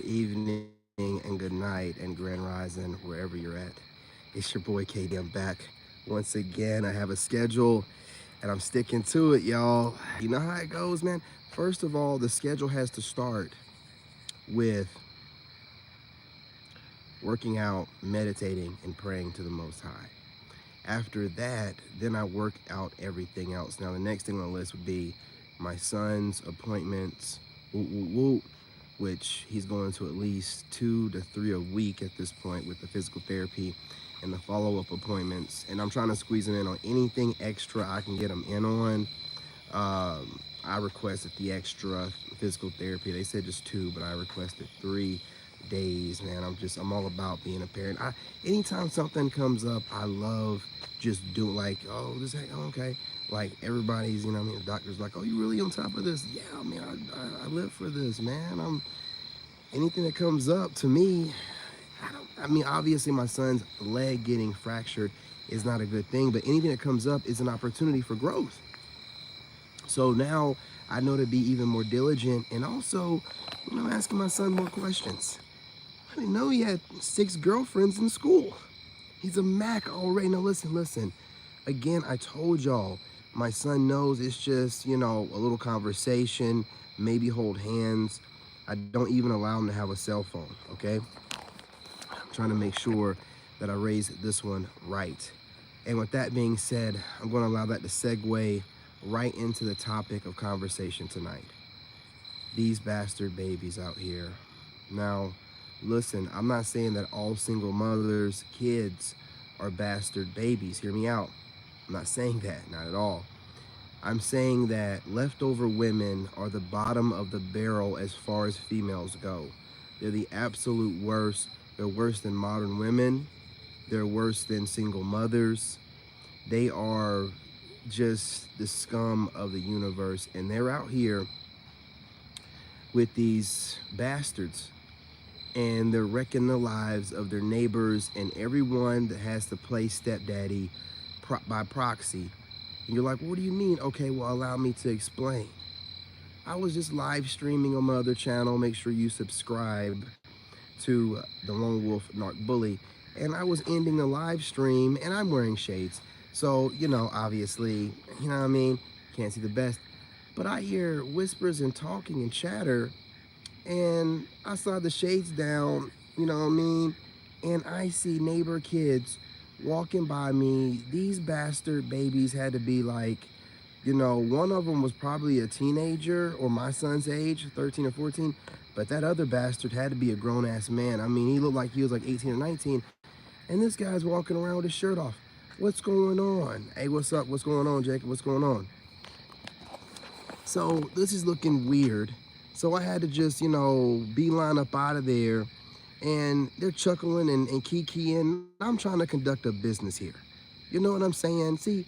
evening, and good night, and grand rising wherever you're at. It's your boy KD. I'm back once again. I have a schedule and I'm sticking to it, y'all. You know how it goes, man. First of all, the schedule has to start with working out, meditating, and praying to the Most High. After that, then I work out everything else. Now, the next thing on the list would be my son's appointments, which he's going to at least 2 to 3 a week at this point with the physical therapy and the follow-up appointments. And I'm trying to squeeze him in on anything extra I can get him in on. I requested the extra physical therapy. They said just 2, but I requested 3 days, man. I'm all about being a parent. Anytime something comes up, I love just doing like, oh, this, okay. Like everybody's, you know what I mean? The doctor's like, oh, you really on top of this? Yeah, I mean, I live for this, man. Anything that comes up to me, I mean, obviously my son's leg getting fractured is not a good thing, but anything that comes up is an opportunity for growth. So now I know to be even more diligent and also, asking my son more questions. I didn't know he had 6 girlfriends in school. He's a Mac already. Now listen. Again, I told y'all, my son knows it's just, a little conversation, maybe hold hands. I don't even allow him to have a cell phone, okay? I'm trying to make sure that I raise this one right. And with that being said, I'm going to allow that to segue right into the topic of conversation tonight. These bastard babies out here. Now, listen, I'm not saying that all single mothers' kids are bastard babies. Hear me out. I'm not saying that, not at all. I'm saying that leftover women are the bottom of the barrel as far as females go. They're the absolute worst. They're worse than modern women. They're worse than single mothers. They are just the scum of the universe, and they're out here with these bastards, and they're wrecking the lives of their neighbors and everyone that has to play stepdaddy by proxy. And you're like, what do you mean? Okay, well, allow me to explain. I was just live streaming on my other channel. Make sure you subscribe to the Lone Wolf Narc Bully. And I was ending the live stream, and I'm wearing shades. So, obviously, you know what I mean? Can't see the best. But I hear whispers and talking and chatter, and I saw the shades down, you know what I mean? And I see neighbor kids walking by me. These bastard babies had to be like, one of them was probably a teenager or my son's age, 13 or 14. But that other bastard had to be a grown-ass man. I mean, he looked like he was like 18 or 19. And this guy's walking around with his shirt off. What's going on? Hey, what's up? What's going on, Jacob? What's going on? So this is looking weird. So I had to just, beeline up out of there. And they're chuckling and kikiing. I'm trying to conduct a business here. You know what I'm saying? See,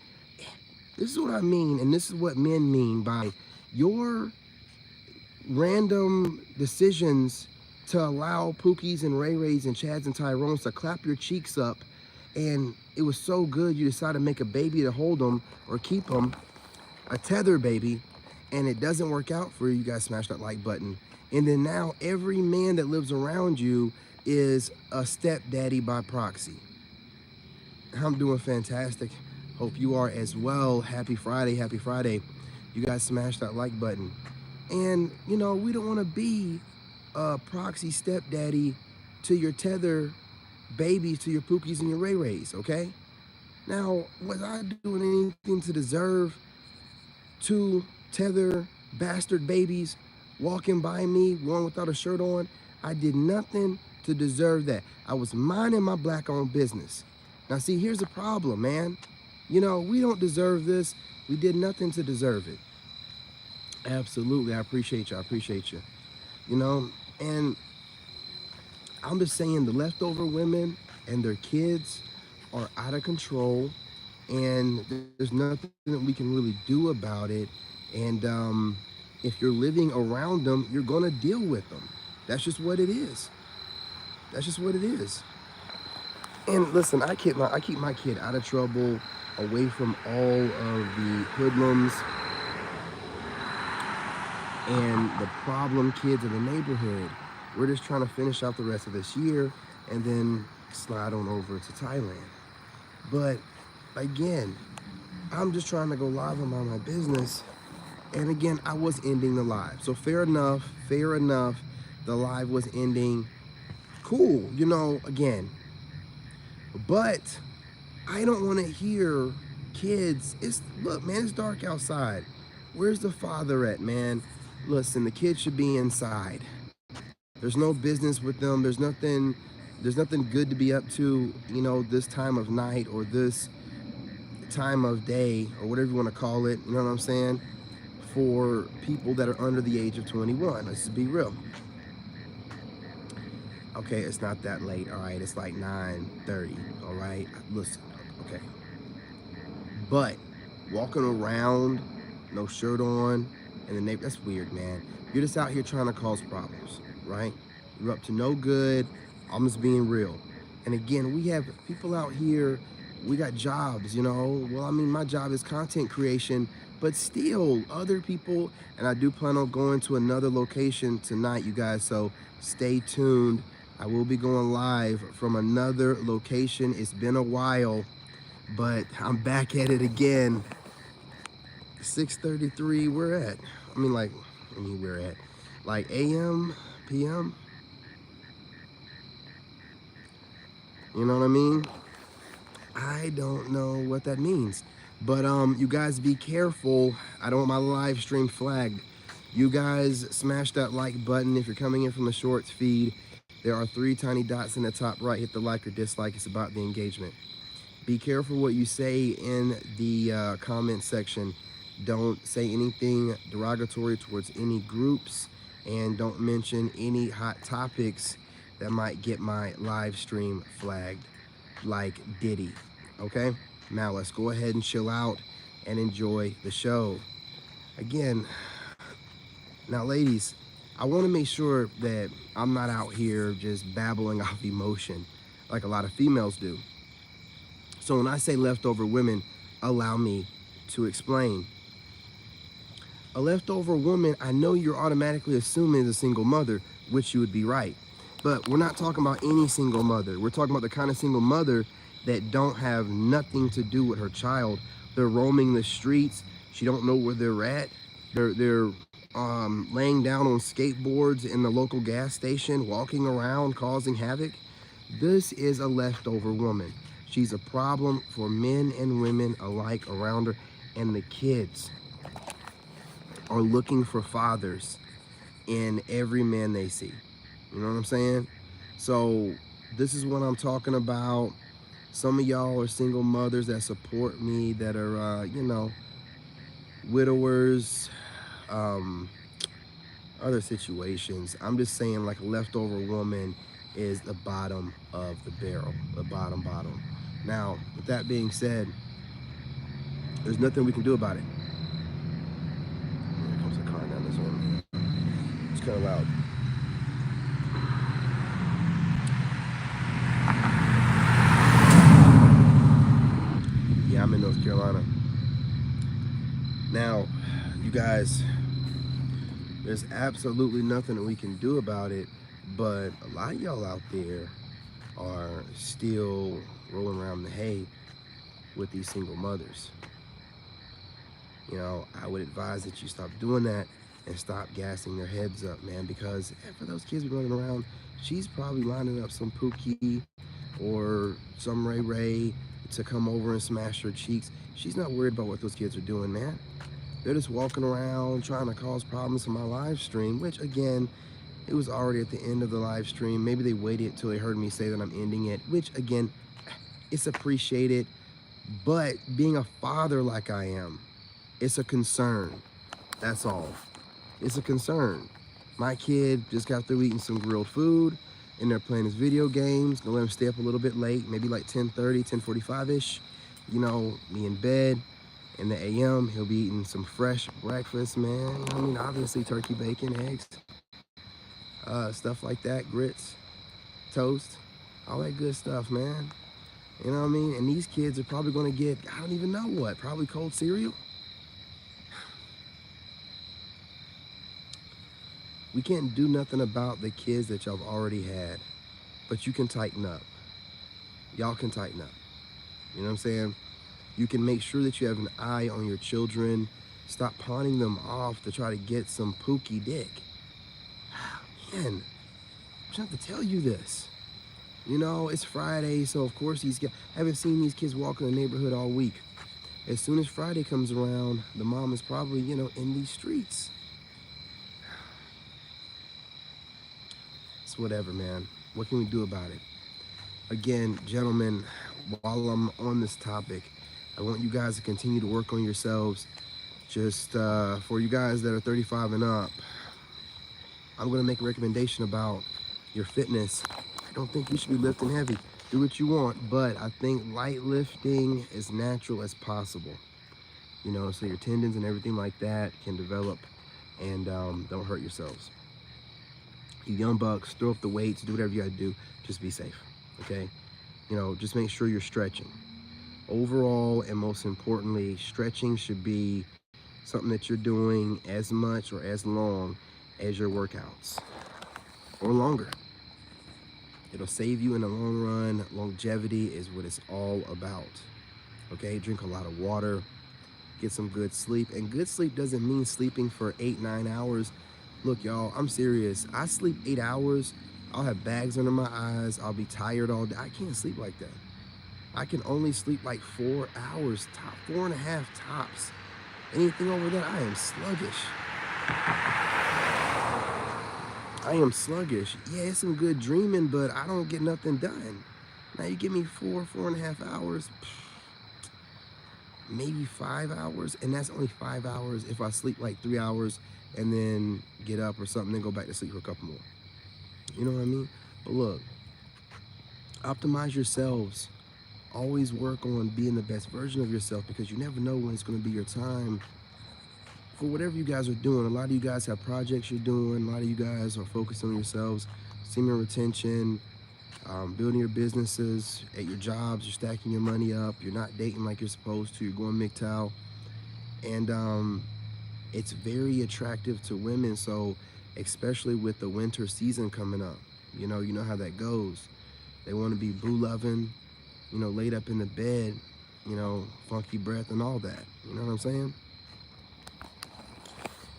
this is what I mean, and this is what men mean by your random decisions to allow Pookies and Ray Rays and Chads and Tyrones to clap your cheeks up, and it was so good you decided to make a baby to hold them or keep them, a tether baby, and it doesn't work out for you. You guys smash that like button. And then now every man that lives around you is a stepdaddy by proxy. I'm doing fantastic. Hope you are as well. Happy Friday, happy Friday. You guys smash that like button. And, we don't want to be a proxy stepdaddy to your tether babies, to your Pookies and your Ray Rays, okay? Now, was I doing anything to deserve 2 tether bastard babies walking by me, one without a shirt on? I did nothing to deserve that. I was minding my black-owned business. Now, see, here's the problem, man. We don't deserve this. We did nothing to deserve it. Absolutely, I appreciate you. And I'm just saying the leftover women and their kids are out of control, and there's nothing that we can really do about it. And if you're living around them, you're gonna deal with them. That's just what it is. And listen, I keep my kid out of trouble, away from all of the hoodlums and the problem kids in the neighborhood. We're just trying to finish out the rest of this year and then slide on over to Thailand. But again, I'm just trying to go live about my business. And again, I was ending the live. So fair enough, fair enough. The live was ending. Cool, you know, again. But I don't want to hear kids. Look, man, it's dark outside. Where's the father at, man? Listen, the kids should be inside. There's no business with them. There's nothing good to be up to, you know, this time of night or this time of day or whatever you want to call it. You know what I'm saying? For people that are under the age of 21. Let's just be real. Okay, it's not that late. All right, it's like 9:30. All right, listen. Okay, but walking around, no shirt on, and the neighbor, that's weird, man. You're just out here trying to cause problems, right? You're up to no good. I'm just being real. And again, we have people out here, we got jobs, you know. Well, I mean, my job is content creation, but still, other people, and I do plan on going to another location tonight, you guys, so stay tuned. I will be going live from another location. It's been a while, but I'm back at it again. 6:33, we're at. We're at like AM, PM. You know what I mean? I don't know what that means. But you guys be careful. I don't want my live stream flagged. You guys smash that like button if you're coming in from the shorts feed. There are 3 tiny dots in the top right. Hit the like or dislike. It's about the engagement. Be careful what you say in the comment section. Don't say anything derogatory towards any groups, and don't mention any hot topics that might get my live stream flagged, like Diddy. Okay? Now let's go ahead and chill out and enjoy the show. Again, now ladies, I want to make sure that I'm not out here just babbling off emotion like a lot of females do. So when I say leftover women, allow me to explain. A leftover woman, I know you're automatically assuming is a single mother, which you would be right. But we're not talking about any single mother. We're talking about the kind of single mother that don't have nothing to do with her child. They're roaming the streets. She don't know where they're at. They're laying down on skateboards in the local gas station, walking around, causing havoc. This is a leftover woman. She's a problem for men and women alike around her, and the kids are looking for fathers in every man they see. You know what I'm saying? So this is what I'm talking about. Some of y'all are single mothers that support me, that are, widowers, other situations. I'm just saying, like, a leftover woman is the bottom of the barrel, the bottom. Now, with that being said, there's nothing we can do about it. Here comes a car down this one. It's kind of loud. Yeah, I'm in North Carolina. Now, you guys, there's absolutely nothing that we can do about it, but a lot of y'all out there are still rolling around the hay with these single mothers. You know, I would advise that you stop doing that and stop gassing their heads up, man, because for those kids running around, she's probably lining up some Pookie or some Ray Ray to come over and smash her cheeks. She's not worried about what those kids are doing, man. They're just walking around trying to cause problems in my live stream, which again, it was already at the end of the live stream. Maybe they waited till they heard me say that I'm ending it, which again, it's appreciated. But being a father like I am, it's a concern. That's all. It's a concern. My kid just got through eating some grilled food, and they're playing his video games. Gonna let him stay up a little bit late, maybe like 10:30, 10:45-ish. You know, me in bed. In the AM, he'll be eating some fresh breakfast, man. You know what I mean? Obviously, turkey, bacon, eggs, stuff like that, grits, toast, all that good stuff, man. You know what I mean? And these kids are probably gonna get, I don't even know what, probably cold cereal. We can't do nothing about the kids that y'all have already had, but you can tighten up. Y'all can tighten up. You know what I'm saying? You can make sure that you have an eye on your children. Stop pawning them off to try to get some pookie dick. Man, I just have to tell you this. You know, it's Friday, so of course I haven't seen these kids walk in the neighborhood all week. As soon as Friday comes around, the mom is probably, in these streets. It's whatever, man. What can we do about it? Again, gentlemen, while I'm on this topic, I want you guys to continue to work on yourselves. Just for you guys that are 35 and up, I'm going to make a recommendation about your fitness. I don't think you should be lifting heavy. Do what you want, but I think light lifting is natural as possible. So your tendons and everything like that can develop, and don't hurt yourselves. You young bucks, throw up the weights, do whatever you got to do. Just be safe, okay? Just make sure you're stretching. Overall, and most importantly, stretching should be something that you're doing as much or as long as your workouts, or longer. It'll save you in the long run. Longevity is what it's all about. Okay, drink a lot of water, get some good sleep. And good sleep doesn't mean sleeping for 8-9 hours. Look, y'all, I'm serious. I sleep 8 hours. I'll have bags under my eyes. I'll be tired all day. I can't sleep like that. I can only sleep like 4 hours, 4.5 tops. Anything over that, I am sluggish. Yeah, it's some good dreaming, but I don't get nothing done. Now you give me 4.5 hours, maybe 5 hours, and that's only 5 hours if I sleep like 3 hours and then get up or something, then go back to sleep for a couple more. You know what I mean? But look, optimize yourselves. Always work on being the best version of yourself, because you never know when it's going to be your time for whatever you guys are doing. A lot of you guys have projects you're doing. A lot of you guys are focused on yourselves, semen retention, building your businesses at your jobs. You're stacking your money up. You're not dating like you're supposed to. You're going MGTOW. And it's very attractive to women. So especially with the winter season coming up, you know how that goes. They want to be boo loving, laid up in the bed, funky breath and all that. You know what I'm saying?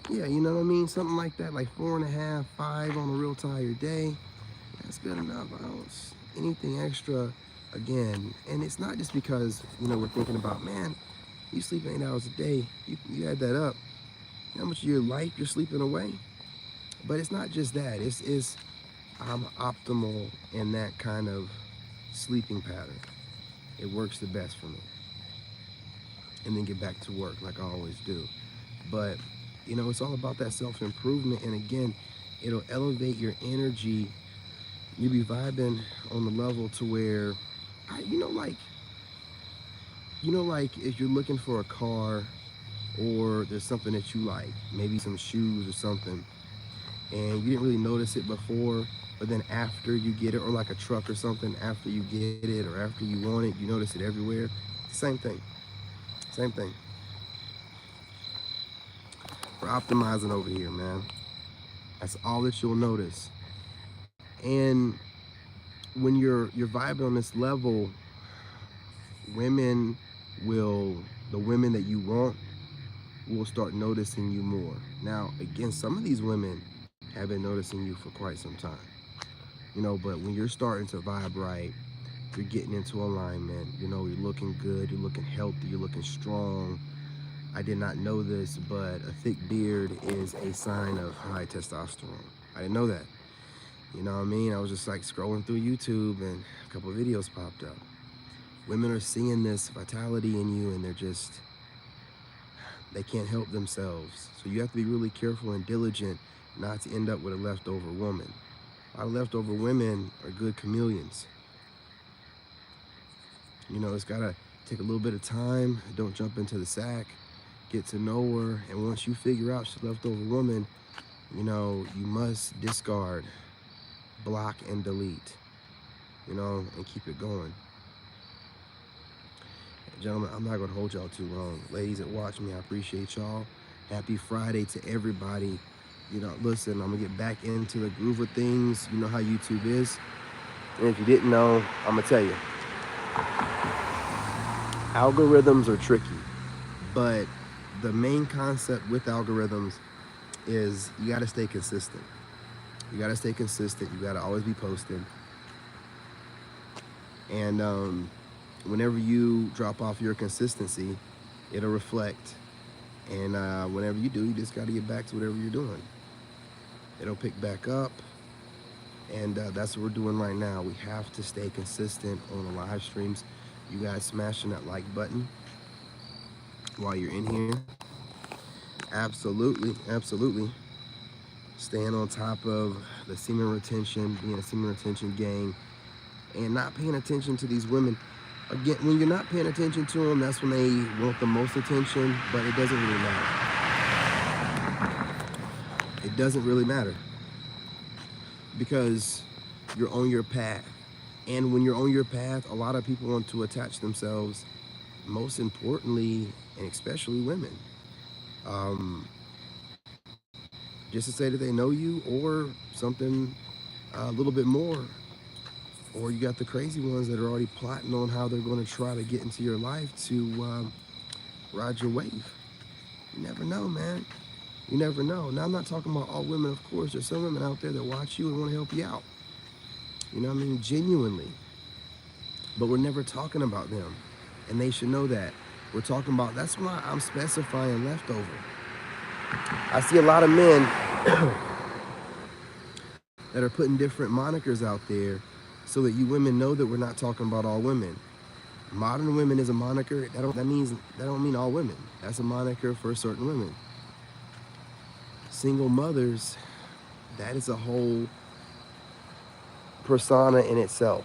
Yeah, you know what I mean? Something like that, like 4.5, 5 on a real tired day. That's good enough. Anything extra, again. And it's not just because, we're thinking about, man, you sleep 8 hours a day. You add that up. How much of your life you're sleeping away? But it's not just that. I'm optimal in that kind of sleeping pattern. It works the best for me. And then get back to work like I always do. But, it's all about that self-improvement. And again, it'll elevate your energy. You'll be vibing on the level to where, like if you're looking for a car, or there's something that you like, maybe some shoes or something, and you didn't really notice it before, but then after you get it, or like a truck or something, after you get it or after you want it, you notice it everywhere. Same thing. We're optimizing over here, man. That's all that you'll notice. And when you're vibing on this level, the women that you want will start noticing you more. Now, again, some of these women have been noticing you for quite some time, but when you're starting to vibe right, you're getting into alignment, you're looking good, you're looking healthy, you're looking strong. I did not know this, but a thick beard is a sign of high testosterone. I didn't know that. You know what I mean? I was just like scrolling through YouTube and a couple of videos popped up. Women are seeing this vitality in you, and they can't help themselves. So you have to be really careful and diligent not to end up with a leftover woman. A lot of leftover women are good chameleons. It's gotta take a little bit of time. Don't jump into the sack. Get to know her, and once you figure out she's a leftover woman, you must discard, block, and delete, and keep it going. Gentlemen, I'm not going to hold y'all too long. Ladies that watch me, I appreciate y'all. Happy Friday to everybody. listen, I'm gonna get back into the groove of things. You know how YouTube is. And if you didn't know, I'm gonna tell you, algorithms are tricky. But the main concept with algorithms is you gotta stay consistent. You gotta stay consistent. You gotta always be posting. And whenever you drop off your consistency, it'll reflect. And whenever you do, you just gotta get back to whatever you're doing. It'll pick back up. And that's what we're doing right now. We have to stay consistent on the live streams. You guys smashing that like button while you're in here. Absolutely, absolutely. Staying on top of the semen retention, being a semen retention gang, and not paying attention to these women. Again, when you're not paying attention to them, that's when they want the most attention, but it doesn't really matter. It doesn't really matter because you're on your path. And when you're on your path, a lot of people want to attach themselves, most importantly, and especially women. Just to say that they know you or something a little bit more. Or you got the crazy ones that are already plotting on how they're going to try to get into your life to ride your wave. You never know, man. You never know. Now, I'm not talking about all women, of course. There's some women out there that watch you and want to help you out. You know what I mean? Genuinely. But we're never talking about them. And they should know that. We're talking about, that's why I'm specifying leftover. I see a lot of men that are putting different monikers out there so that you women know that we're not talking about all women. Modern women is a moniker. That don't mean all women. That's a moniker for certain women. Single mothers, that is a whole persona in itself.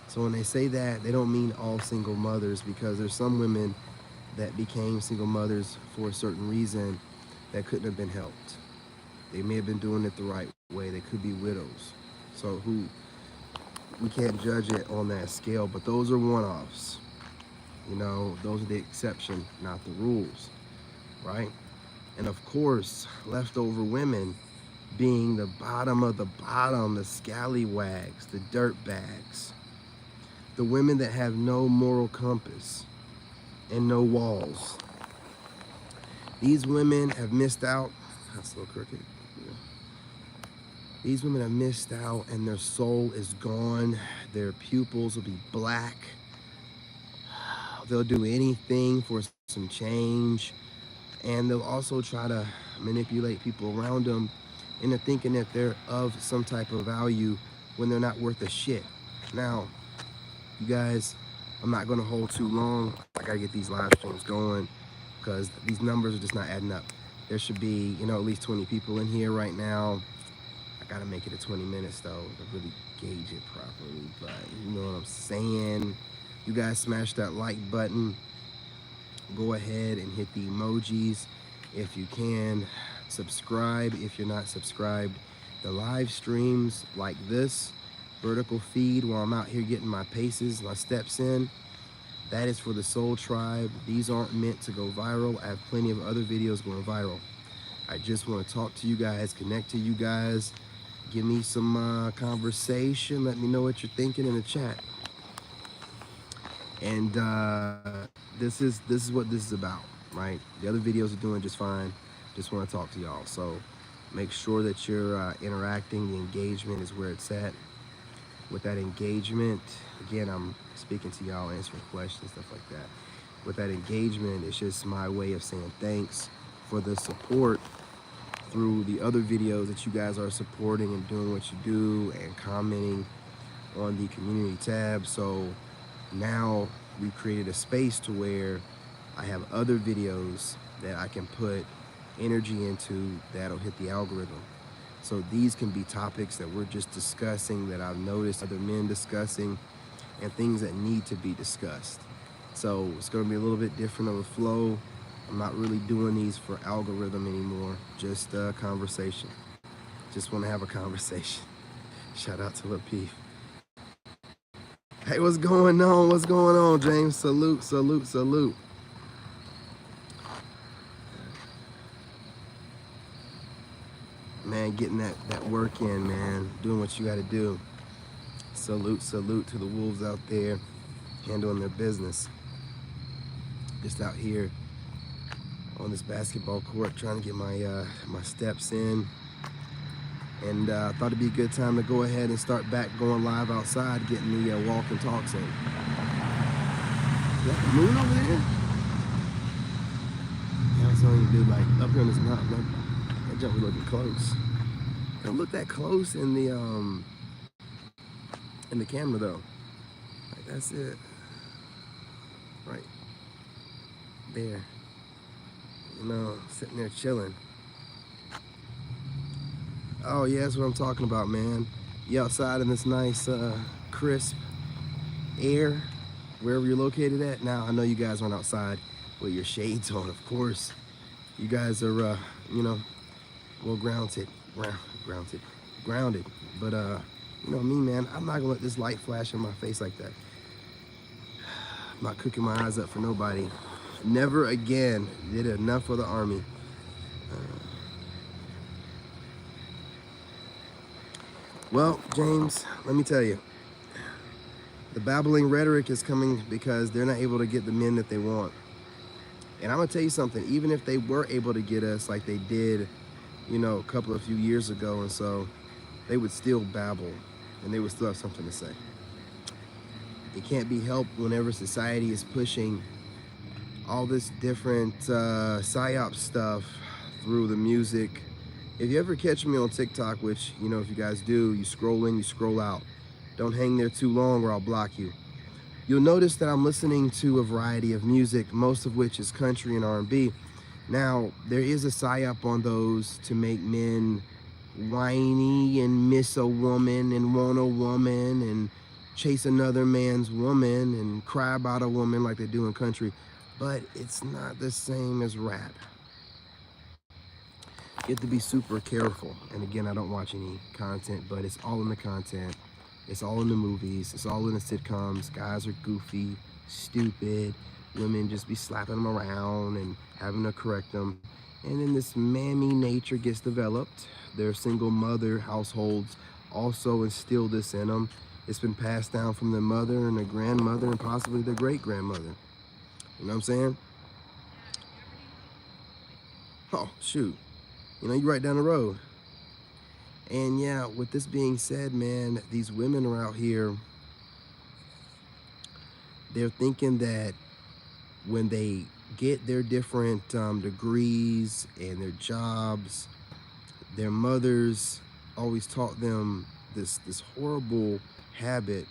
So when they say that, they don't mean all single mothers, because there's some women that became single mothers for a certain reason that couldn't have been helped. They may have been doing it the right way. They could be widows. So we can't judge it on that scale, but those are one-offs. You know, those are the exception, not the rules, right? And of course, leftover women being the bottom of the bottom, the scallywags, the dirtbags, the women that have no moral compass and no walls. These women have missed out. That's a little crooked. Yeah. These women have missed out and their soul is gone. Their pupils will be black. They'll do anything for some change. And they'll also try to manipulate people around them into thinking that they're of some type of value when they're not worth a shit. Now, you guys, I'm not going to hold too long. I got to get these live streams going because these numbers are just not adding up. There should be, at least 20 people in here right now. I got to make it to 20 minutes, though, to really gauge it properly. But you know what I'm saying? You guys smash that like button. Go ahead and hit the emojis if you can. Subscribe if you're not subscribed. The live streams like this, vertical feed while I'm out here getting my paces, my steps in, that is for the Soul Tribe. These aren't meant to go viral. I have plenty of other videos going viral. I just want to talk to you guys, connect to you guys, give me some conversation. Let me know what you're thinking in the chat. And this is what this is about, right? The other videos are doing just fine. Just want to talk to y'all. So make sure that you're interacting. The engagement is where it's at. With that engagement, again, I'm speaking to y'all, answering questions, stuff like that. With that engagement, it's just my way of saying thanks for the support through the other videos that you guys are supporting and doing what you do and commenting on the community tab. So now we've created a space to where I have other videos that I can put energy into that'll hit the algorithm. So these can be topics that we're just discussing, that I've noticed other men discussing, and things that need to be discussed. So it's going to be a little bit different of a flow. I'm not really doing these for algorithm anymore, just a conversation. Just want to have a conversation. Shout out to Lil Peef. Hey, what's going on? What's going on, James? Salute, salute, salute. man, getting that work in, man, doing what you got to do. Salute to the wolves out there handling their business. Just out here on this basketball court trying to get my steps in. And I thought it'd be a good time to go ahead and start back going live outside, getting the walk and talks in. Is that the moon over there? Yeah, that's all you do, like up here on this mountain. That jump, we looking close. Don't look that close in the camera though. Like that's it. Right there. You know, sitting there chilling. Oh yeah, that's what I'm talking about, man. You outside in this nice crisp air, wherever you're located at. Now I know you guys aren't outside with your shades on, of course. You guys are you know, well grounded. But you know me, man, I'm not gonna let this light flash in my face like that. I'm not cooking my eyes up for nobody. Never again. Did enough for the army. Well, James, let me tell you, the babbling rhetoric is coming because they're not able to get the men that they want. And I'm gonna tell you something, even if they were able to get us like they did, you know, a few years ago and so, they would still babble and they would still have something to say. It can't be helped whenever society is pushing all this different psyop stuff through the music. If you ever catch me on TikTok, which, you know, if you guys do, you scroll in, you scroll out. Don't hang there too long or I'll block you. You'll notice that I'm listening to a variety of music, most of which is country and R&B. Now, there is a psyop on those to make men whiny and miss a woman and want a woman and chase another man's woman and cry about a woman like they do in country. But it's not the same as rap. You have to be super careful. And again, I don't watch any content, but it's all in the content. It's all in the movies. It's all in the sitcoms. Guys are goofy, stupid. Women just be slapping them around and having to correct them. And then this mammy nature gets developed. Their single mother households also instill this in them. It's been passed down from their mother and their grandmother and possibly their great-grandmother. You know what I'm saying? Oh, shoot. You know, you're right down the road. And yeah, with this being said, man, these women are out here, they're thinking that when they get their different degrees and their jobs, their mothers always taught them this horrible habit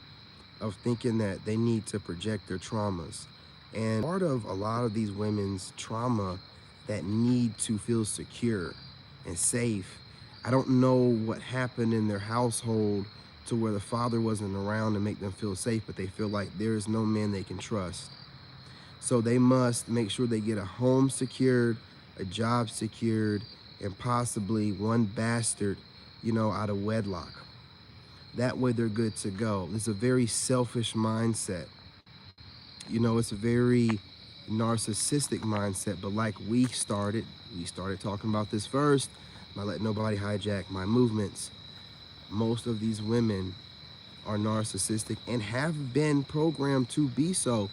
of thinking that they need to project their traumas. And part of a lot of these women's trauma that need to feel secure and safe, I don't know what happened in their household to where the father wasn't around to make them feel safe, but they feel like there is no man they can trust. So they must make sure they get a home secured, a job secured, and possibly one bastard, you know, out of wedlock. That way they're good to go. It's a very selfish mindset. You know, it's a very narcissistic mindset, but like we started talking about this first. I'm not letting nobody hijack my movements. Most of these women are narcissistic and have been programmed to be so.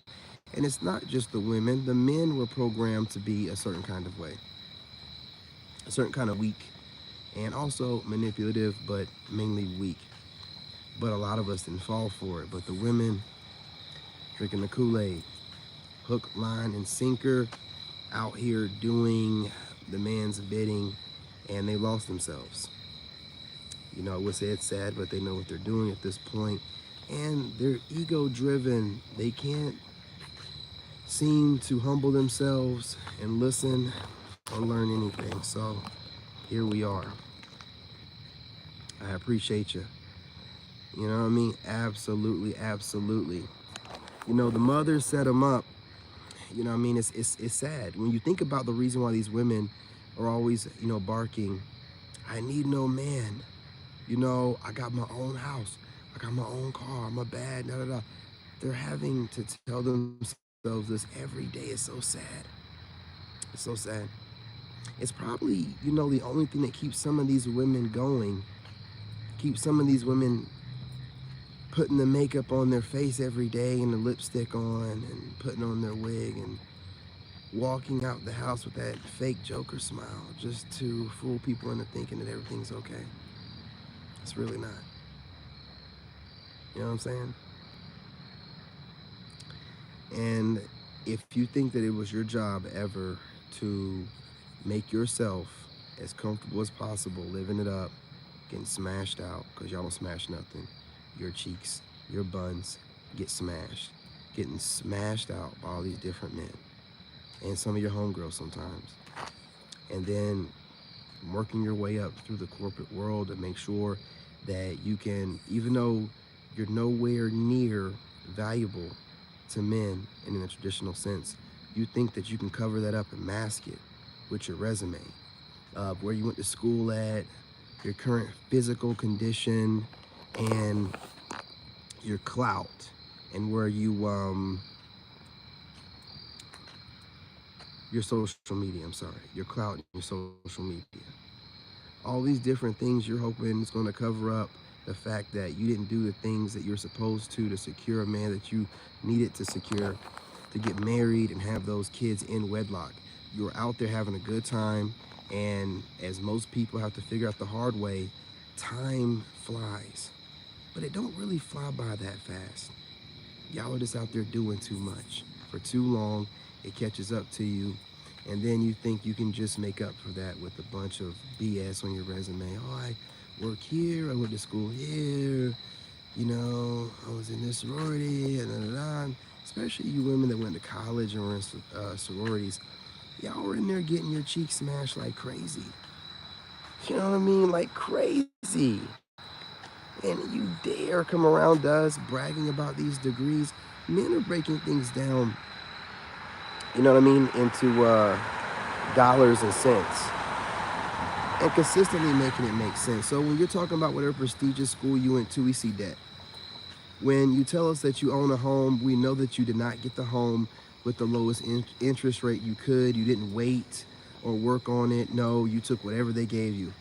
And it's not just the women. The men were programmed to be a certain kind of way, a certain kind of weak, and also manipulative, but mainly weak. But a lot of us didn't fall for it. But the women drinking the Kool-Aid, hook, line, and sinker, out here doing the man's bidding, and they lost themselves. You know, I would say it's sad, but they know what they're doing at this point. And they're ego-driven. They can't seem to humble themselves and listen or learn anything. So here we are. I appreciate you. You know what I mean? Absolutely, absolutely. You know, the mother set them up. You know what I mean? It's sad. When you think about the reason why these women are always, you know, barking, I need no man. You know, I got my own house. I got my own car. I'm a bad, da da da. They're having to tell themselves this every day. It's so sad. It's so sad. It's probably, the only thing that keeps some of these women going, keeps some of these women putting the makeup on their face every day and the lipstick on and putting on their wig and walking out the house with that fake Joker smile just to fool people into thinking that everything's okay. It's really not. You know what I'm saying? And if you think that it was your job ever to make yourself as comfortable as possible, living it up, getting smashed out, because y'all don't smash nothing, your cheeks, your buns get smashed, getting smashed out by all these different men, and some of your homegirls sometimes, and then working your way up through the corporate world to make sure that you can, even though you're nowhere near valuable to men in a traditional sense, you think that you can cover that up and mask it with your resume, where you went to school at, your current physical condition, and your clout, and where your social media, your clout and your social media. All these different things you're hoping is going to cover up the fact that you didn't do the things that you're supposed to secure a man that you needed to secure, to get married and have those kids in wedlock. You're out there having a good time, and as most people have to figure out the hard way, time flies. But it don't really fly by that fast. Y'all are just out there doing too much for too long. It catches up to you, and then you think you can just make up for that with a bunch of BS on your resume. Oh, I work here, I went to school here, I was in this sorority, and da, da, da. Especially you women that went to college or were in sororities, y'all were in there getting your cheeks smashed like crazy. You know what I mean? Like crazy. And you dare come around us bragging about these degrees. Men are breaking things down, into dollars and cents, and consistently making it make sense. So when you're talking about whatever prestigious school you went to, we see that. When you tell us that you own a home, we know that you did not get the home with the lowest interest rate you could. You didn't wait or work on it. No, you took whatever they gave you.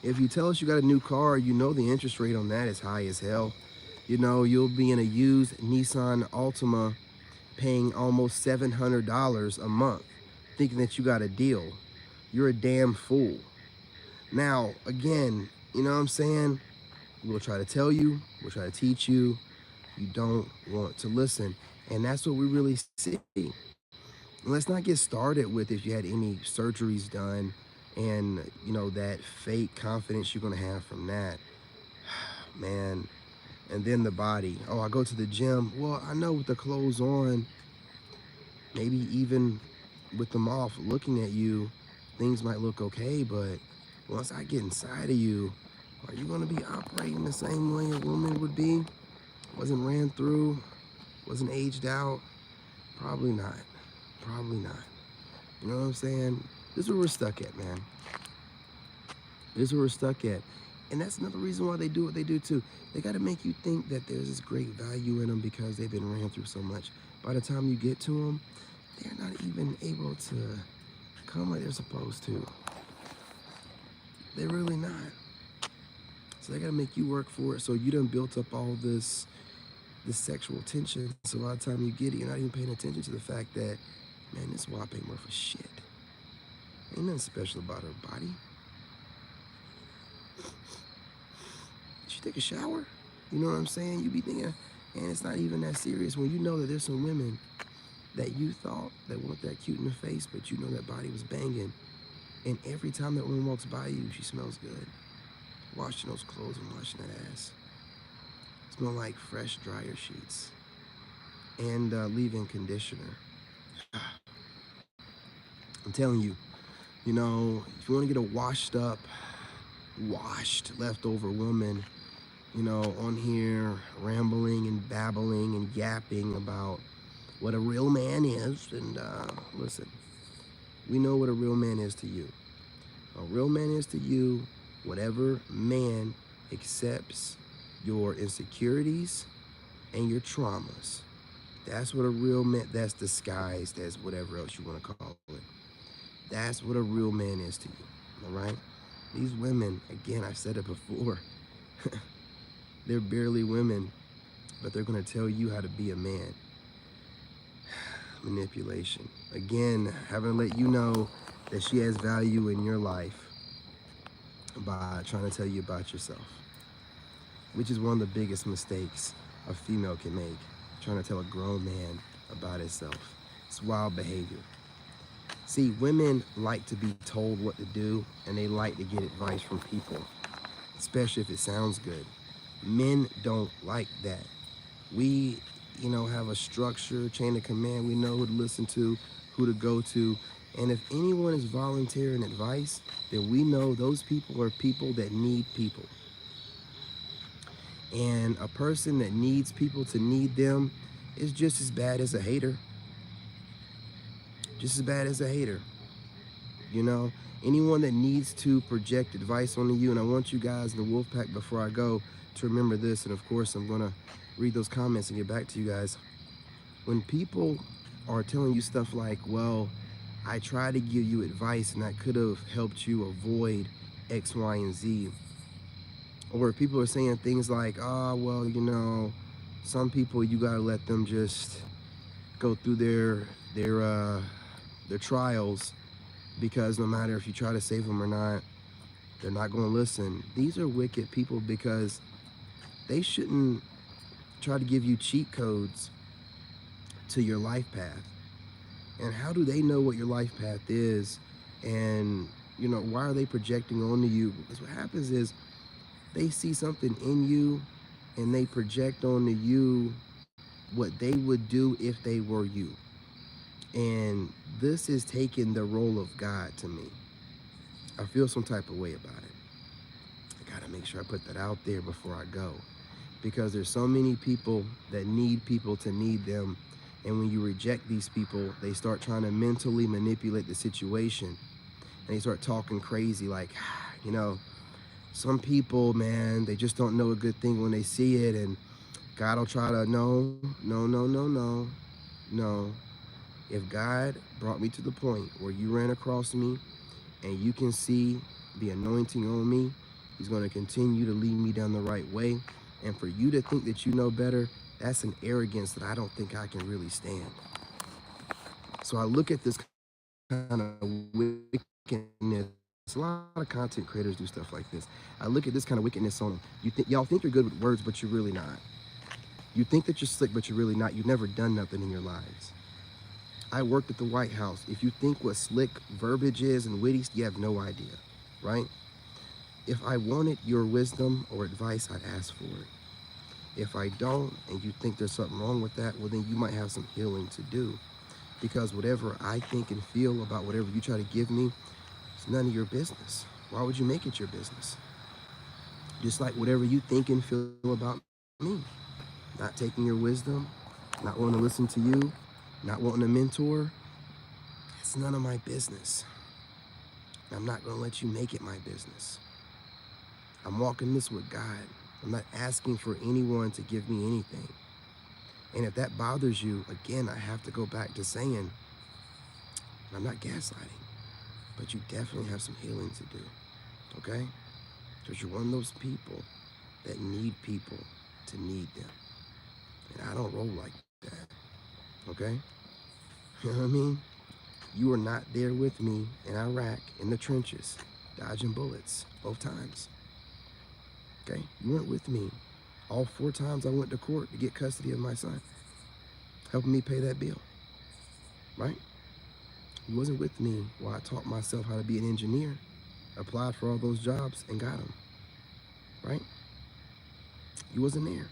If you tell us you got a new car, you know the interest rate on that is high as hell. You'll be in a used Nissan Altima paying almost $700 a month, thinking that you got a deal. You're a damn fool. Now, again, you know what I'm saying? We'll try to tell you, we'll try to teach you. You don't want to listen. And that's what we really see. Let's not get started with if you had any surgeries done and, that fake confidence you're going to have from that. Man. And then the body. Oh, I go to the gym. Well, I know with the clothes on, maybe even with them off, looking at you, things might look okay, but once I get inside of you, are you going to be operating the same way a woman would be? Wasn't ran through, wasn't aged out? Probably not. Probably not. You know what I'm saying? This is where we're stuck at, man. This is where we're stuck at. And that's another reason why they do what they do too. They got to make you think that there's this great value in them because they've been ran through so much. By the time you get to them, they're not even able to come like they're supposed to. They're really not. So they got to make you work for it. So you done built up all this sexual tension. So by the time you get it, you're not even paying attention to the fact that, man, this WAP ain't worth a shit. Ain't nothing special about her body. Did she take a shower? You know what I'm saying? You be thinking, and it's not even that serious when you know that there's some women that you thought that weren't that cute in the face, but you know that body was banging. And every time that woman walks by you, she smells good. Washing those clothes and washing that ass. Smell like fresh dryer sheets. And leave-in conditioner. I'm telling you, if you want to get a washed leftover woman, on here rambling and babbling and yapping about what a real man is. And listen, we know what a real man is to you. A real man is to you whatever man accepts your insecurities and your traumas. That's what a real man, that's disguised as whatever else you want to call it. That's what a real man is to you, all right? These women, again, I've said it before, they're barely women, but they're going to tell you how to be a man. Manipulation. Again, having to let you know that she has value in your life by trying to tell you about yourself, which is one of the biggest mistakes a female can make, trying to tell a grown man about himself. It's wild behavior. See, women like to be told what to do, and they like to get advice from people, especially if it sounds good. Men don't like that. We, have a structure, chain of command. We know who to listen to, who to go to. And if anyone is volunteering advice, then we know those people are people that need people. And a person that needs people to need them is just as bad as a hater. Just as bad as a hater. You know, anyone that needs to project advice onto you, and I want you guys in the wolf pack before I go to remember this, and of course I'm gonna read those comments and get back to you guys. When people are telling you stuff like, well, I tried to give you advice and I could have helped you avoid X, Y, and Z, or people are saying things like, well, some people you gotta let them just go through their trials, because no matter if you try to save them or not, they're not going to listen. These are wicked people, because they shouldn't try to give you cheat codes to your life path. And how do they know what your life path is? And, why are they projecting onto you? Because what happens is they see something in you and they project onto you what they would do if they were you. And this is taking the role of God to me. I feel some type of way about it. I gotta make sure I put that out there before I go, because there's so many people that need people to need them, and when you reject these people, they start trying to mentally manipulate the situation, and they start talking crazy like, some people, man, they just don't know a good thing when they see it, and God will try to, no. If God brought me to the point where you ran across me and you can see the anointing on me, he's going to continue to lead me down the right way. And for you to think that you know better, that's an arrogance that I don't think I can really stand. So I look at this kind of wickedness. A lot of content creators do stuff like this. I look at this kind of wickedness on them. Y'all think you're good with words, but you're really not. You think that you're slick, but you're really not. You've never done nothing in your lives. I worked at the White House. If you think what slick verbiage is and witty, you have no idea, right? If I wanted your wisdom or advice, I'd ask for it. If I don't, and you think there's something wrong with that, well, then you might have some healing to do. Because whatever I think and feel about whatever you try to give me, it's none of your business. Why would you make it your business? Just like whatever you think and feel about me. Not taking your wisdom, not wanting to listen to you, not wanting a mentor, it's none of my business. I'm not going to let you make it my business. I'm walking this with God. I'm not asking for anyone to give me anything. And if that bothers you, again, I have to go back to saying, I'm not gaslighting, but you definitely have some healing to do, okay? Because you're one of those people that need people to need them. And I don't roll like that, okay? You know what I mean? You were not there with me in Iraq, in the trenches, dodging bullets, both times. Okay? You weren't with me all 4 times I went to court to get custody of my son, helping me pay that bill, right? You wasn't with me while I taught myself how to be an engineer, applied for all those jobs and got them, right? You wasn't there.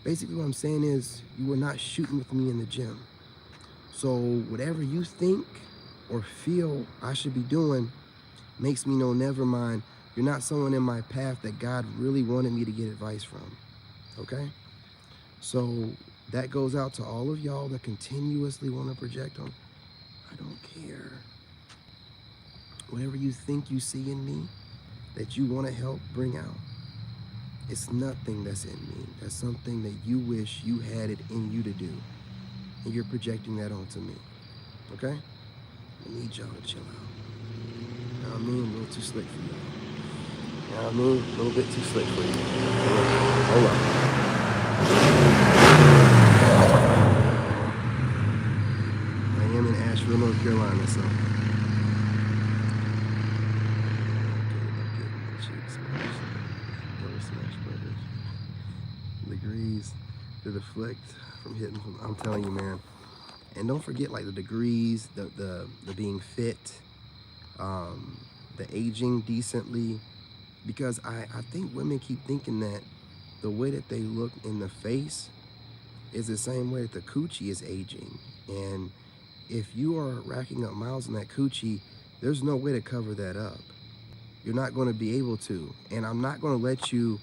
Basically what I'm saying is you were not shooting with me in the gym. So whatever you think or feel I should be doing makes me know, never mind, you're not someone in my path that God really wanted me to get advice from, okay? So that goes out to all of y'all that continuously want to project on, I don't care. Whatever you think you see in me that you want to help bring out, it's nothing that's in me. That's something that you wish you had it in you to do. And you're projecting that onto me, okay? I need y'all to chill out. You know what I mean? A little too slick for y'all. You know what I mean? A little bit too slick for you. Hold on. I am in Asheville, North Carolina, so. Degrees to deflect from hitting. I'm telling you, man. And don't forget, like, the degrees, the being fit, the aging decently, because I think women keep thinking that the way that they look in the face is the same way that the coochie is aging. And if you are racking up miles in that coochie, there's no way to cover that up. You're not going to be able to. And I'm not going to let you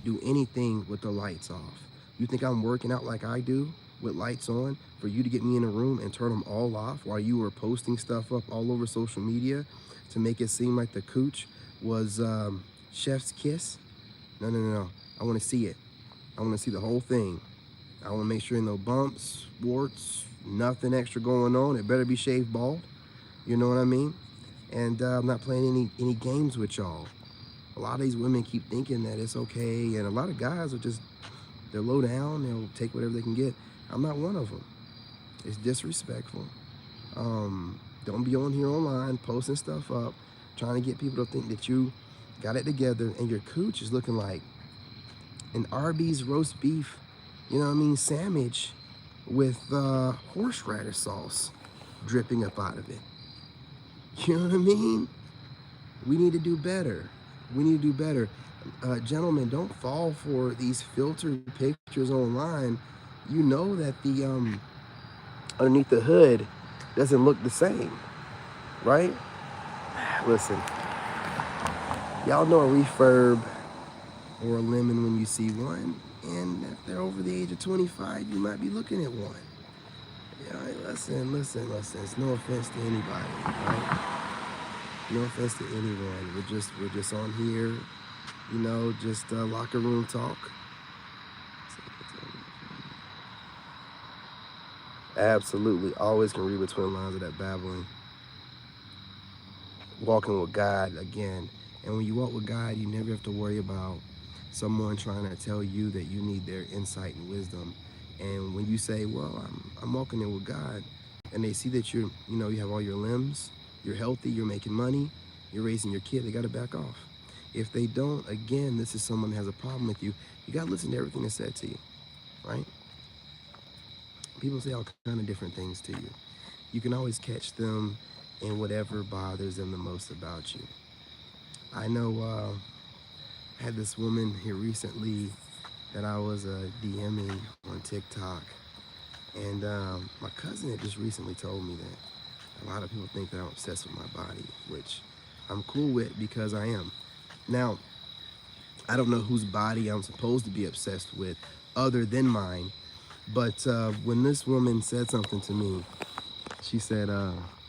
do anything with the lights off. You think I'm working out like I do with lights on for you to get me in a room and turn them all off while you were posting stuff up all over social media to make it seem like the cooch was chef's kiss? No, no, no, no. I want to see it. I want to see the whole thing. I want to make sure no bumps, warts, nothing extra going on. It better be shaved bald. You know what I mean? And I'm not playing any games with y'all. A lot of these women keep thinking that it's okay, and a lot of guys are just, they're low down, they'll take whatever they can get. I'm not one of them. It's disrespectful. Don't be on here online posting stuff up, trying to get people to think that you got it together and your cooch is looking like an Arby's roast beef, you know what I mean, sandwich with horseradish sauce dripping up out of it. You know what I mean? We need to do better. We need to do better. Gentlemen, don't fall for these filtered pictures online. You know that the underneath the hood doesn't look the same, right? Listen, y'all know a refurb or a lemon when you see one, and if they're over the age of 25, you might be looking at one. Yeah, listen. It's no offense to anybody, right? No offense to anyone. We're just on here, you know, just locker room talk. Absolutely, always can read between the lines of that babbling. Walking with God again, and when you walk with God, you never have to worry about someone trying to tell you that you need their insight and wisdom. And when you say, "Well, I'm walking in with God," and they see that you have all your limbs, you're healthy, you're making money, you're raising your kid, they got to back off. If they don't, again, this is someone that has a problem with you. You got to listen to everything that's said to you, right? People say all kind of different things to you. You can always catch them in whatever bothers them the most about you. I know I had this woman here recently that I was DMing on TikTok, and my cousin had just recently told me that a lot of people think that I'm obsessed with my body, which I'm cool with because I am. Now, I don't know whose body I'm supposed to be obsessed with other than mine, but when this woman said something to me, she said,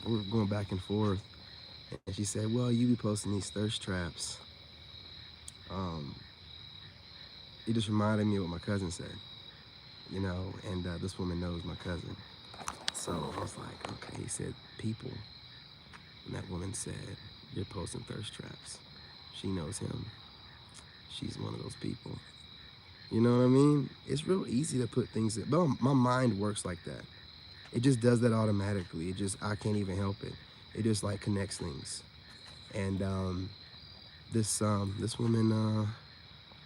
we were going back and forth, and she said, "Well, you be posting these thirst traps." It just reminded me of what my cousin said, you know, and this woman knows my cousin. So I was like, okay, he said people. And that woman said, "You're posting thirst traps." She knows him. She's one of those people. You know what I mean? It's real easy to put things in, but my mind works like that. It just does that automatically. I can't even help it. It just like connects things. And this woman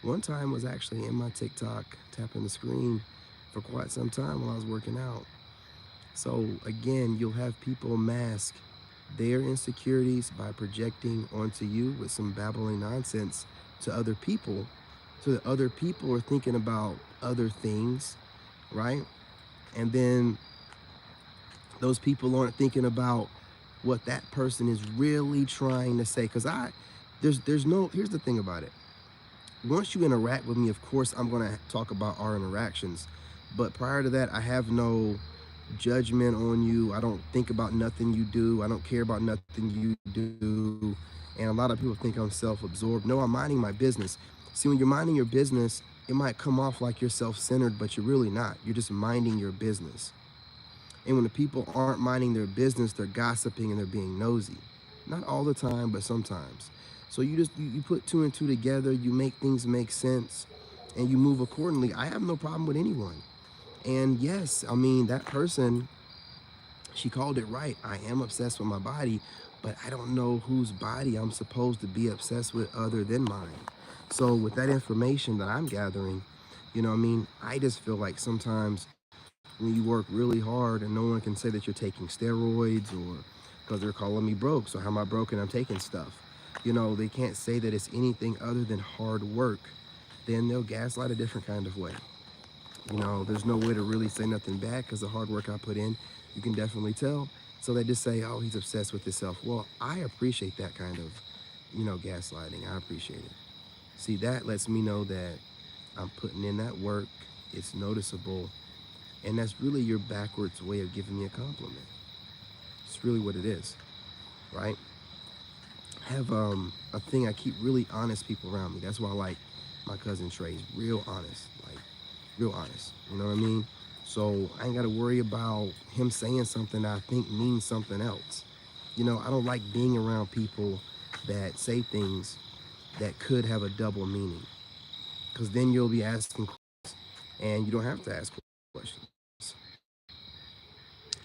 one time was actually in my TikTok tapping the screen for quite some time while I was working out. So again, you'll have people mask their insecurities by projecting onto you with some babbling nonsense to other people, so that other people are thinking about other things, right? And then those people aren't thinking about what that person is really trying to say. Because here's the thing about it. Once you interact with me, of course, I'm going to talk about our interactions. But prior to that, I have no judgment on you. I don't think about nothing you do. I don't care about nothing you do. And a lot of people think I'm self-absorbed. No, I'm minding my business. See, when you're minding your business, it might come off like you're self-centered, but you're really not. You're just minding your business. And when the people aren't minding their business, they're gossiping and they're being nosy. Not all the time, but sometimes. So you put two and two together, you make things make sense, and you move accordingly. I have no problem with anyone. And yes, I mean, that person, she called it right. I am obsessed with my body, but I don't know whose body I'm supposed to be obsessed with other than mine. So with that information that I'm gathering, I mean, I just feel like sometimes when you work really hard and no one can say that you're taking steroids, or because they're calling me broke. So how am I broke and I'm taking stuff? They can't say that it's anything other than hard work. Then they'll gaslight a different kind of way. There's no way to really say nothing bad because the hard work I put in, you can definitely tell. So they just say, oh, he's obsessed with himself. Well, I appreciate that kind of, gaslighting. I appreciate it. See, that lets me know that I'm putting in that work. It's noticeable. And that's really your backwards way of giving me a compliment. It's really what it is, right? I have a thing. I keep really honest people around me. That's why I like my cousin Trey's real honest, like real honest. You know what I mean? So I ain't got to worry about him saying something that I think means something else. I don't like being around people that say things that could have a double meaning, because then you'll be asking questions, and you don't have to ask questions.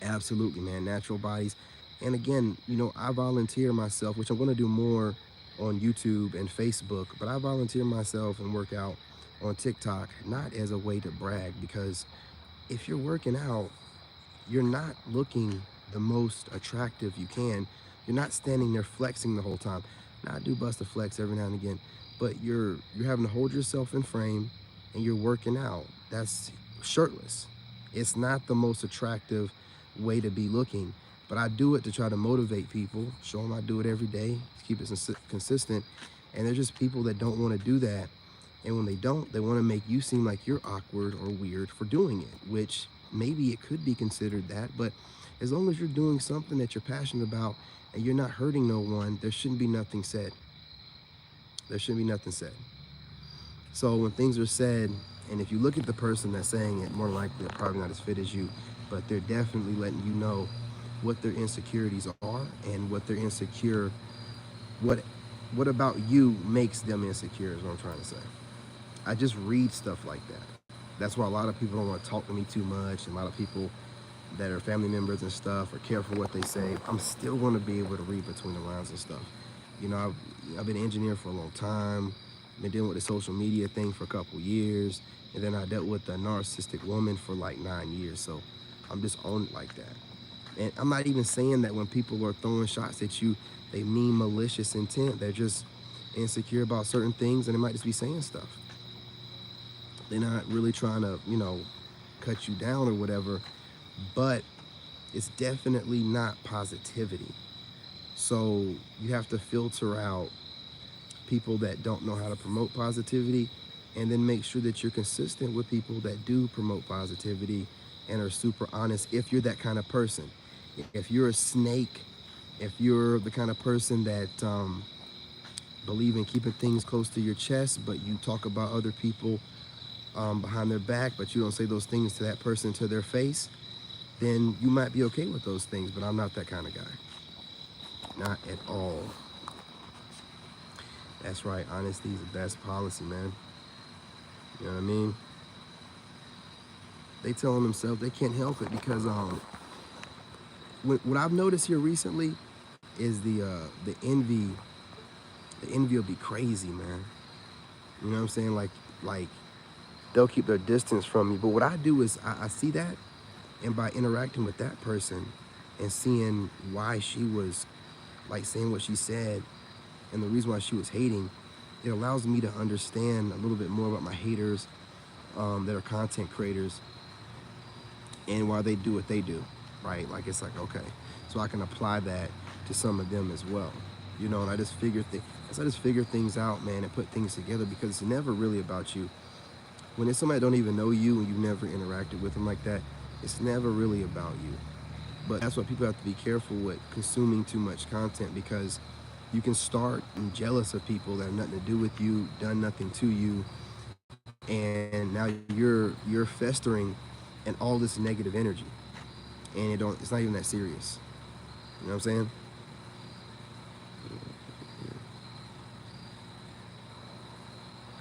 Absolutely, man. Natural bodies. And again, I volunteer myself, which I'm going to do more on YouTube and Facebook, but I volunteer myself and work out on TikTok, not as a way to brag, because if you're working out, you're not looking the most attractive you can. You're not standing there flexing the whole time. Now, I do bust a flex every now and again, but you're having to hold yourself in frame and you're working out. That's shirtless. It's not the most attractive way to be looking, but I do it to try to motivate people, show them I do it every day, keep it consistent. And there's just people that don't want to do that. And when they don't, they want to make you seem like you're awkward or weird for doing it, which maybe it could be considered that. But as long as you're doing something that you're passionate about and you're not hurting no one, there shouldn't be nothing said. There shouldn't be nothing said. So when things are said, and if you look at the person that's saying it, more likely they're probably not as fit as you, but they're definitely letting you know what their insecurities are and what they're insecure, what what about you makes them insecure is what I'm trying to say. I just read stuff like that. That's why a lot of people don't want to talk to me too much, and a lot of people that are family members and stuff are careful what they say. I'm still going to be able to read between the lines and stuff. I've been an engineer for a long time, been dealing with the social media thing for a couple years, and then I dealt with a narcissistic woman for like 9 years. So I'm just on it like that. And I'm not even saying that when people are throwing shots at you, they mean malicious intent. They're just insecure about certain things, and they might just be saying stuff. They're not really trying to, cut you down or whatever, but it's definitely not positivity. So you have to filter out people that don't know how to promote positivity, and then make sure that you're consistent with people that do promote positivity and are super honest if you're that kind of person. If you're a snake, if you're the kind of person that believe in keeping things close to your chest, but you talk about other people behind their back, but you don't say those things to that person to their face, then you might be okay with those things, but I'm not that kind of guy. Not at all. That's right. Honesty is the best policy, man. You know what I mean? They telling themselves they can't help it because what I've noticed here recently is the envy. The envy will be crazy, man. You know what I'm saying? Like they'll keep their distance from me. But what I do is I see that, and by interacting with that person and seeing why she was like saying what she said and the reason why she was hating, it allows me to understand a little bit more about my haters that are content creators and why they do what they do, right? Like it's like, okay, so I can apply that to some of them as well, and I just figure things out, man, and put things together, because it's never really about you. When it's somebody that don't even know you and you've never interacted with them like that, it's never really about you. But that's why people have to be careful with consuming too much content, because you can start being jealous of people that have nothing to do with you, done nothing to you, and now you're festering in all this negative energy. and it's not even that serious. You know what I'm saying?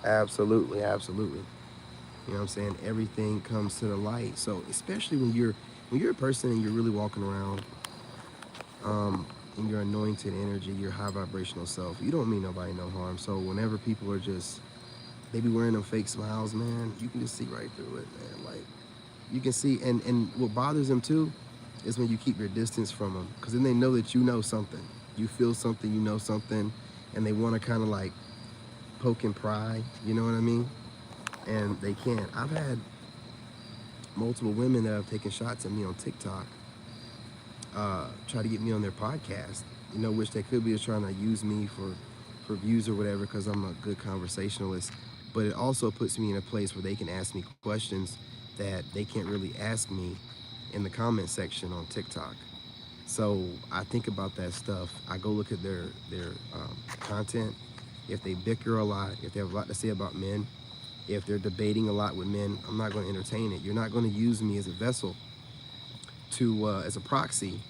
Absolutely, absolutely. You know what I'm saying? Everything comes to the light. So especially when you're a person and you're really walking around in your anointed energy, your high vibrational self, you don't mean nobody no harm. So whenever people are just they be wearing them fake smiles, man, you can just see right through it, man. Like you can see, and what bothers them too is when you keep your distance from them, because then they know that you know something, you feel something, you know something, and they want to kind of like poke and pry. You know what I mean? And they can't. I've had multiple women that have taken shots at me on TikTok, try to get me on their podcast. You know, which they could be just trying to use me for views or whatever, because I'm a good conversationalist. But it also puts me in a place where they can ask me questions that they can't really ask me in the comment section on TikTok. So I think about that stuff. I go look at their content. If they bicker a lot, if they have a lot to say about men, if they're debating a lot with men, I'm not going to entertain it. You're not going to use me as a vessel to as a proxy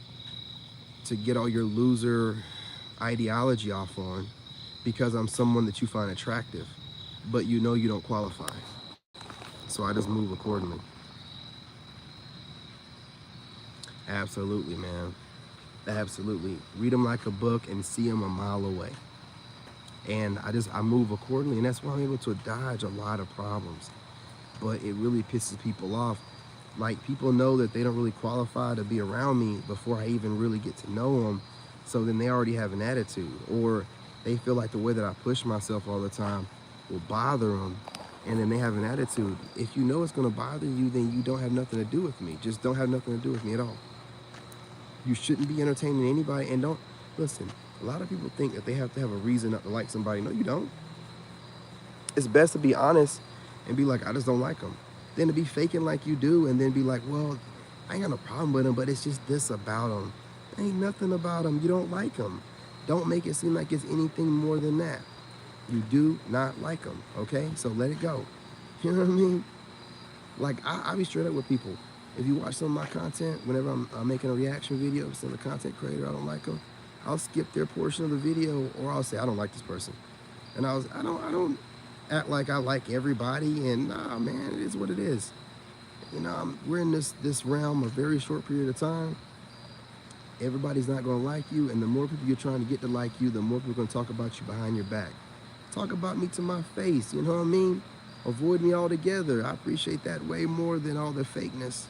to get all your loser ideology off on, because I'm someone that you find attractive, but you know you don't qualify. So I just move accordingly. Absolutely, man. Absolutely. Read them like a book and see them a mile away. And I move accordingly, and that's why I'm able to dodge a lot of problems. But it really pisses people off. Like, people know that they don't really qualify to be around me before I even really get to know them. So then they already have an attitude, or they feel like the way that I push myself all the time will bother them, and then they have an attitude. If you know it's going to bother you, then you don't have nothing to do with me. Just don't have nothing to do with me at all. You shouldn't be entertaining anybody, and don't listen. A lot of people think that they have to have a reason not to like somebody. No, you don't. It's best to be honest and be like, I just don't like them. Then to be faking like you do, and then be like, well, I ain't got no problem with them, but it's just this about them. Ain't nothing about them. You don't like them. Don't make it seem like it's anything more than that. You do not like them, okay? So let it go. You know what I mean? Like, I be straight up with people. If you watch some of my content, whenever I'm making a reaction video, if some content creator, I don't like them, I'll skip their portion of the video, or I'll say, I don't like this person. And I don't act like I like everybody, and nah, man, it is what it is. You know, we're in this realm a very short period of time. Everybody's not going to like you, and the more people you're trying to get to like you, the more people are going to talk about you behind your back. Talk about me to my face, you know what I mean? Avoid me altogether. I appreciate that way more than all the fakeness.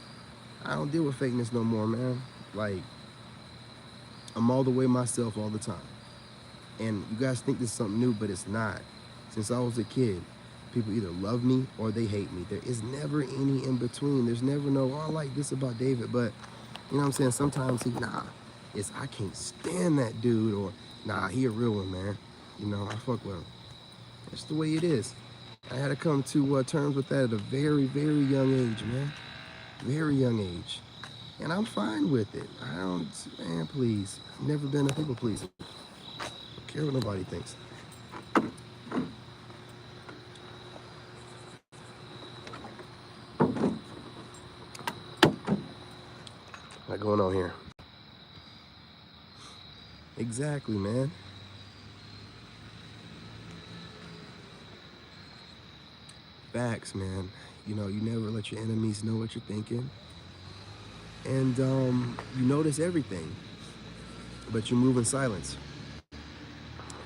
I don't deal with fakeness no more, man. Like, I'm all the way myself all the time. And you guys think this is something new, but it's not. Since I was a kid, people either love me or they hate me. There is never any in between. There's never no, oh, I like this about David, but you know what I'm saying? Sometimes it's I can't stand that dude, or nah, he a real one, man. You know, I fuck with him. That's the way it is. I had to come to terms with that at a very, very young age, man. Very young age. And I'm fine with it. I don't, man, please. I've never been a people pleaser. Don't care what nobody thinks. What's going on here? Exactly, man. Facts, man. You know, you never let your enemies know what you're thinking. And you notice everything, but you move in silence.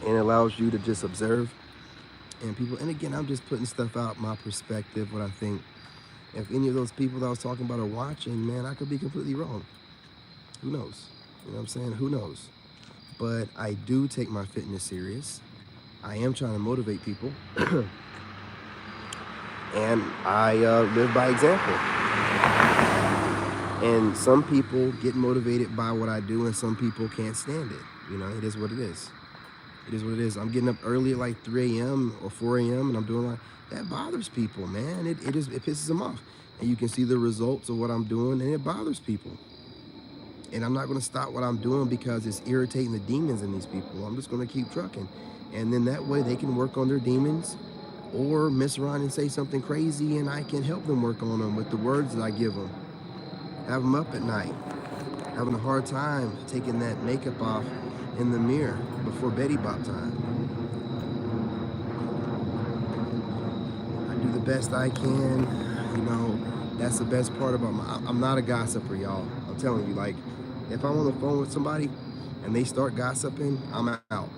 And it allows you to just observe. And people, and again, I'm just putting stuff out, my perspective, what I think. If any of those people that I was talking about are watching, man, I could be completely wrong. Who knows? You know what I'm saying? Who knows? But I do take my fitness serious. I am trying to motivate people. And I live by example. And some people get motivated by what I do, and some people can't stand it. You know, it is what it is. It is what it is. I'm getting up early at like 3 a.m. or 4 a.m. and I'm doing like, that bothers people, man. It pisses them off. And you can see the results of what I'm doing, and it bothers people. And I'm not going to stop what I'm doing because it's irritating the demons in these people. I'm just going to keep trucking. And then that way they can work on their demons, or mess around and say something crazy, and I can help them work on them with the words that I give them. Have them up at night. having a hard time taking that makeup off in the mirror before Betty Bop time. I do the best I can. You know, that's the best part about I'm not a gossiper, y'all. I'm telling you, like, if I'm on the phone with somebody and they start gossiping, I'm out.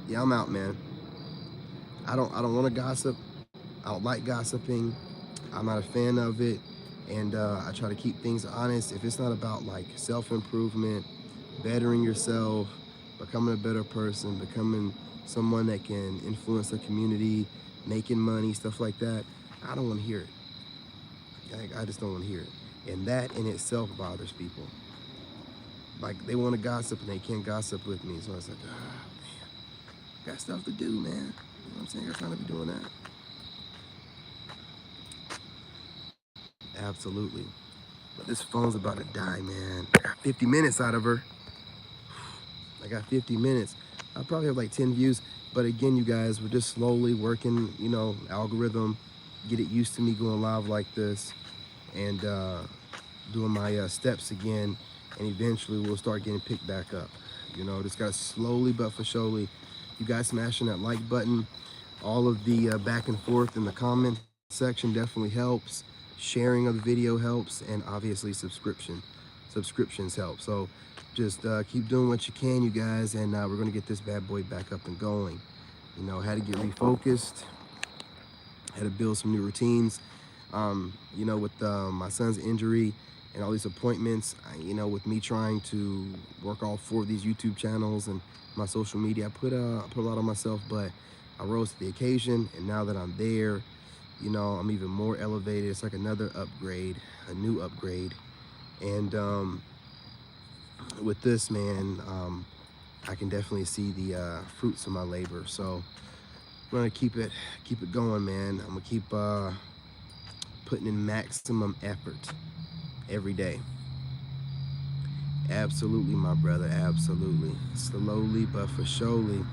Yeah, I'm out, man. I don't want to gossip. I don't like gossiping. I'm not a fan of it. And I try to keep things honest. If it's not about like self-improvement, bettering yourself, becoming a better person, becoming someone that can influence the community, making money, stuff like that, I don't want to hear it. I just don't want to hear it. And that in itself bothers people. Like, they want to gossip and they can't gossip with me. So I was like, man, I got stuff to do, man. You know what I'm saying? I got time to be doing that. Absolutely. But this phone's about to die, man. I got 50 minutes out of her. I got 50 minutes. I probably have like 10 views. But again, you guys, we're just slowly working, you know, algorithm, get it used to me going live like this and doing my steps again. And eventually we'll start getting picked back up. You know, just got to slowly but for surely. You guys smashing that like button. All of the back and forth in the comment section definitely helps. Sharing of the video helps, and obviously subscriptions help. So just keep doing what you can, you guys, and we're gonna get this bad boy back up and going. You know, had to get refocused, had to build some new routines. You know, with my son's injury and all these appointments, you know, with me trying to work all 4 of these YouTube channels and my social media, I put a lot on myself, but I rose to the occasion, and now that I'm there, you know, I'm even more elevated. It's like another upgrade, a new upgrade. And with this, man, I can definitely see the fruits of my labor. So I'm gonna keep it going, man. I'm gonna keep putting in maximum effort every day. Absolutely, my brother, absolutely. Slowly but for surely,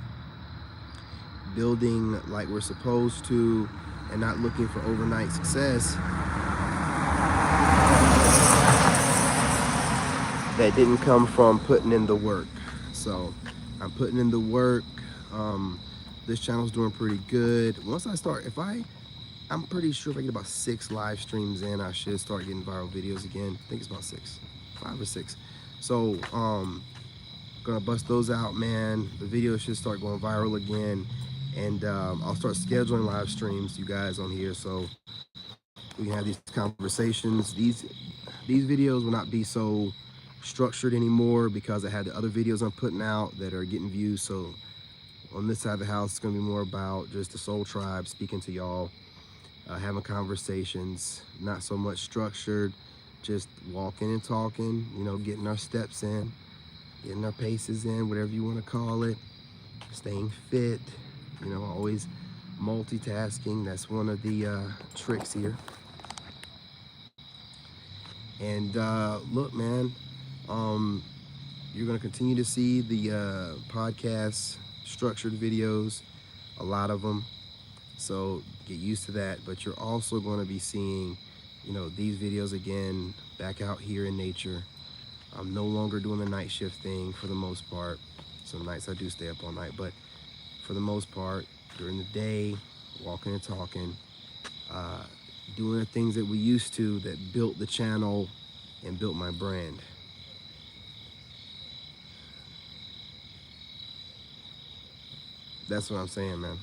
building like we're supposed to and not looking for overnight success that didn't come from putting in the work. So I'm putting in the work. This channel's doing pretty good. Once I start, I'm pretty sure if I get about 6 live streams in, I should start getting viral videos again. I think it's about 6, 5 or 6. So gonna bust those out, man. The videos should start going viral again, and I'll start scheduling live streams, you guys, on here, so we can have these conversations. These videos will not be so structured anymore because I had the other videos I'm putting out that are getting views. So on this side of the house, it's gonna be more about just the soul tribe, speaking to y'all, having conversations, not so much structured, just walking and talking, you know, getting our steps in, getting our paces in, whatever you want to call it, staying fit, you know, always multitasking. That's one of the tricks here. And look, man, you're going to continue to see the podcast structured videos, a lot of them. So get used to that. But you're also going to be seeing, you know, these videos again, back out here in nature. I'm no longer doing the night shift thing for the most part. Some nights I do stay up all night, but for the most part, during the day, walking and talking, doing the things that we used to that built the channel and built my brand. That's what I'm saying, man.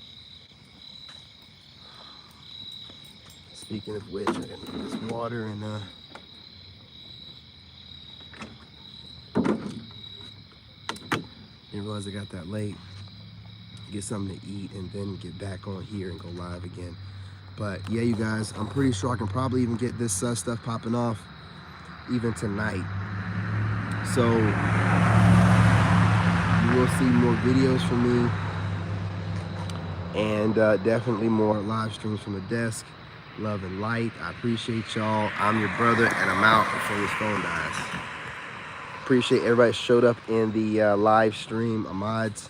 Speaking of which, I got this water and didn't realize I got that late. Get something to eat and then get back on here and go live again. But yeah, you guys, I'm pretty sure I can probably even get this stuff popping off even tonight. So you will see more videos from me, and definitely more live streams from the desk. Love and light. I appreciate y'all. I'm your brother, and I'm out before this phone dies. Appreciate everybody showed up in the live stream. Ahmad's